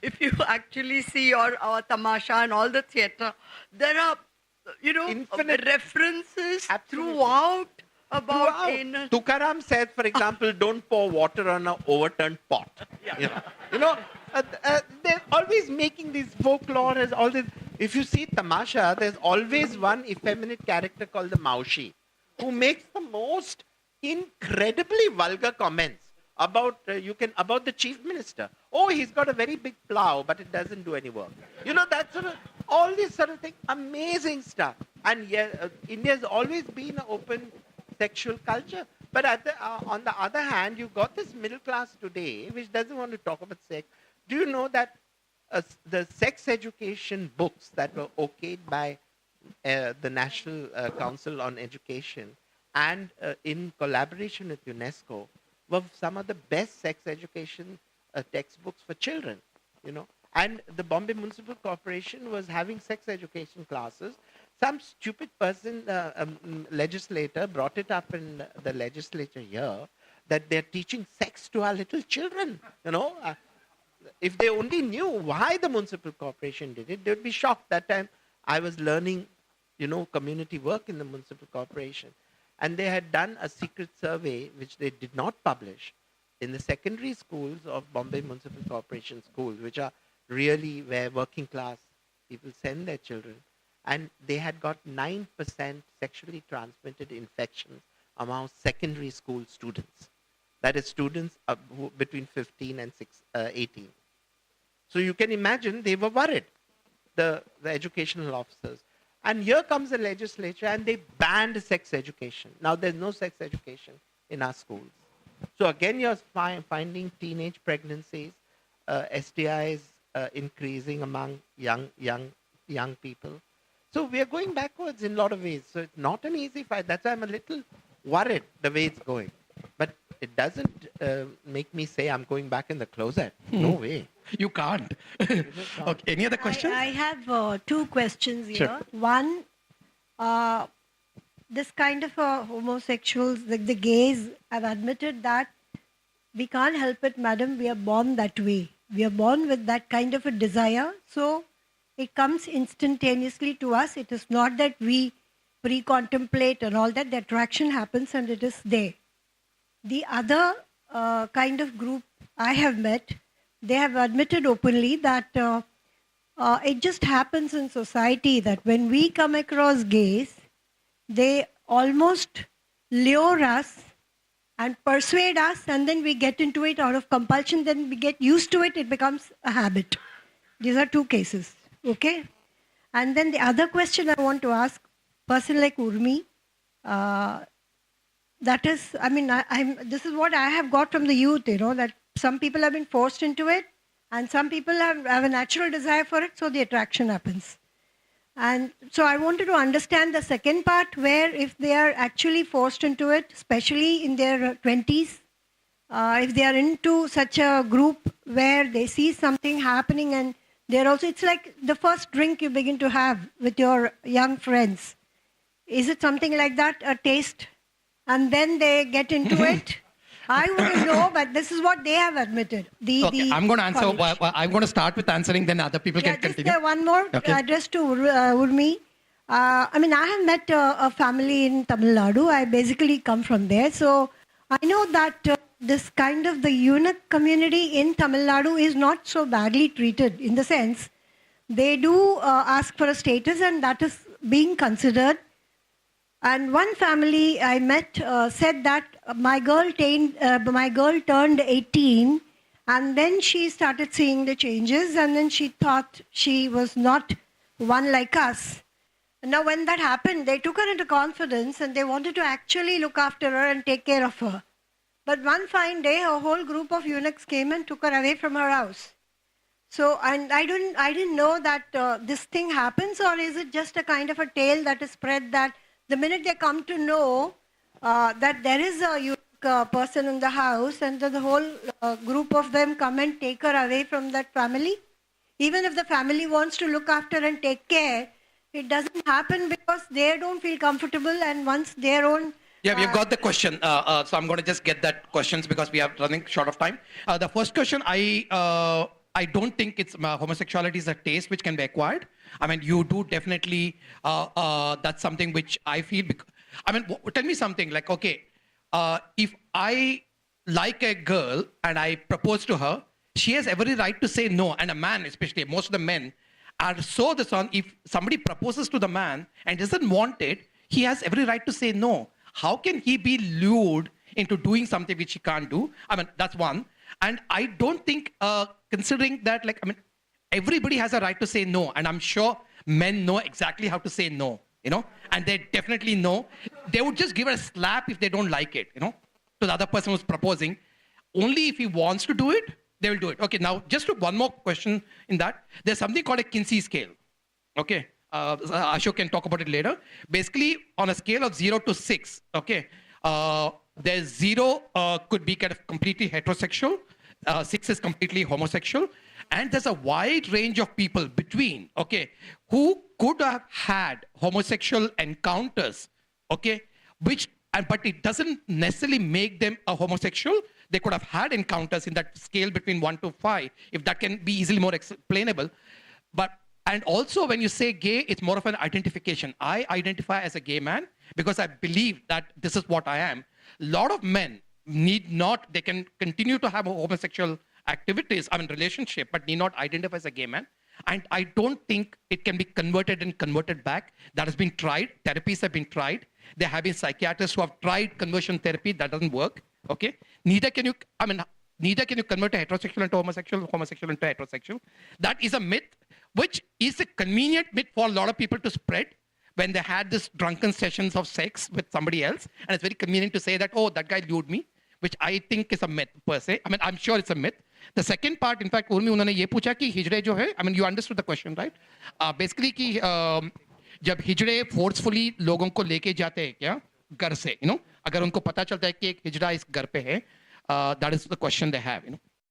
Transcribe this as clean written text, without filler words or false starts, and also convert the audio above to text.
if you actually see our tamasha and all the theatre, there are, Infinite references Absolutely. throughout about Throughout. anal. Tukaram said, for example, don't pour water on an overturned pot. Yeah. They're always making these folklore as all this. If you see Tamasha, there's always one effeminate character called the Maushi, who makes the most incredibly vulgar comments about the chief minister. Oh, he's got a very big plow, but it doesn't do any work. That sort of all this sort of thing, amazing stuff. And yeah, India's always been an open sexual culture. But on the other hand, you've got this middle class today, which doesn't want to talk about sex. Do you know that the sex education books that were okayed by the National Council on Education and in collaboration with UNESCO were some of the best sex education textbooks for children, And the Bombay Municipal Corporation was having sex education classes. Some stupid person, legislator, brought it up in the legislature here that they're teaching sex to our little children. If they only knew why the municipal corporation did it, they would be shocked. That time I was learning, community work in the municipal corporation. And they had done a secret survey, which they did not publish, in the secondary schools of Bombay Municipal Corporation schools, which are really where working class people send their children. And they had got 9% sexually transmitted infections among secondary school students. That is students between 15 and 18. So you can imagine they were worried, the educational officers. And here comes the legislature and they banned sex education. Now there's no sex education in our schools. So again, you're finding teenage pregnancies, STIs increasing among young people. So we are going backwards in a lot of ways. So it's not an easy fight. That's why I'm a little worried the way it's going. But it doesn't make me say I'm going back in the closet. No way. You can't. Okay. Any other questions? I have two questions here. Sure. One, this kind of homosexuals, like the gays, have admitted that we can't help it, madam. We are born that way. We are born with that kind of a desire. So it comes instantaneously to us. It is not that we pre-contemplate and all that. The attraction happens and it is there. The other kind of group I have met, they have admitted openly that it just happens in society that when we come across gays, they almost lure us and persuade us, and then we get into it out of compulsion, then we get used to it, it becomes a habit. These are two cases, okay? And then the other question I want to ask, person like Urmi, that is, I mean, this is what I have got from the youth, that some people have been forced into it, and some people have a natural desire for it, so the attraction happens. And so I wanted to understand the second part, where if they are actually forced into it, especially in their 20s, if they are into such a group where they see something happening and they're also, it's like the first drink you begin to have with your young friends. Is it something like that, a taste? And then they get into it? I wouldn't know, but this is what they have admitted. Okay, I'm going to answer. I'm going to start with answering, then other people can continue. Just one more address to Urmi. I mean, I have met a family in Tamil Nadu. I basically come from there. So I know that this kind of the eunuch community in Tamil Nadu is not so badly treated, in the sense they do ask for a status and that is being considered. And one family I met said that my girl turned 18 and then she started seeing the changes and then she thought she was not one like us. Now when that happened, they took her into confidence and they wanted to actually look after her and take care of her. But one fine day, a whole group of eunuchs came and took her away from her house. So, and I didn't know that this thing happens, or is it just a kind of a tale that is spread that the minute they come to know that there is a eunuch person in the house and the whole group of them come and take her away from that family? Even if the family wants to look after and take care, it doesn't happen because they don't feel comfortable, and once their own... Yeah, we've got the question. So I'm going to just get that questions because we are running short of time. The first question, I I don't think it's homosexuality is a taste which can be acquired. I mean, you do definitely. That's something which I feel. I mean, tell me something like, okay, if I like a girl and I propose to her, she has every right to say no. And a man, especially most of the men, are so this on. If somebody proposes to the man and doesn't want it, he has every right to say no. How can he be lured into doing something which he can't do? I mean, that's one. And I don't think, considering that, like, I mean, everybody has a right to say no. And I'm sure men know exactly how to say no, you know, and they definitely know. They would just give it a slap if they don't like it, you know, to the other person who's proposing. Only if he wants to do it, they will do it. Okay, now just one more question in that. There's something called a Kinsey scale. Okay, Ashok can talk about it later. Basically, on a scale of 0 to 6, okay, there's 0 could be kind of completely heterosexual, 6 is completely homosexual, and there's a wide range of people between, okay, who could have had homosexual encounters, okay, but it doesn't necessarily make them a homosexual. They could have had encounters in that scale between 1 to 5, if that can be easily more explainable. And also when you say gay, it's more of an identification. I identify as a gay man because I believe that this is what I am. A lot of men they can continue to have homosexual activities, I mean relationship, but need not identify as a gay man. And I don't think it can be converted and converted back. That has been tried. Therapies have been tried. There have been psychiatrists who have tried conversion therapy. That doesn't work. Okay. Neither can you convert a heterosexual into homosexual into heterosexual. That is a myth, which is a convenient myth for a lot of people to spread when they had this drunken sessions of sex with somebody else. And it's very convenient to say that, oh, that guy lured me, which I think is a myth per se. I mean, I'm sure it's a myth. The second part, in fact, Urmi उन्होंने ये पूछा कि हिजड़े जो है, I mean, you understood the question, right? Basically कि जब हिजड़े forcefully लोगों को लेके जाते हैं क्या घर से, you know, अगर उनको पता चलता है कि एक हिजड़ा इस घर पे है, that is the question they have, you know.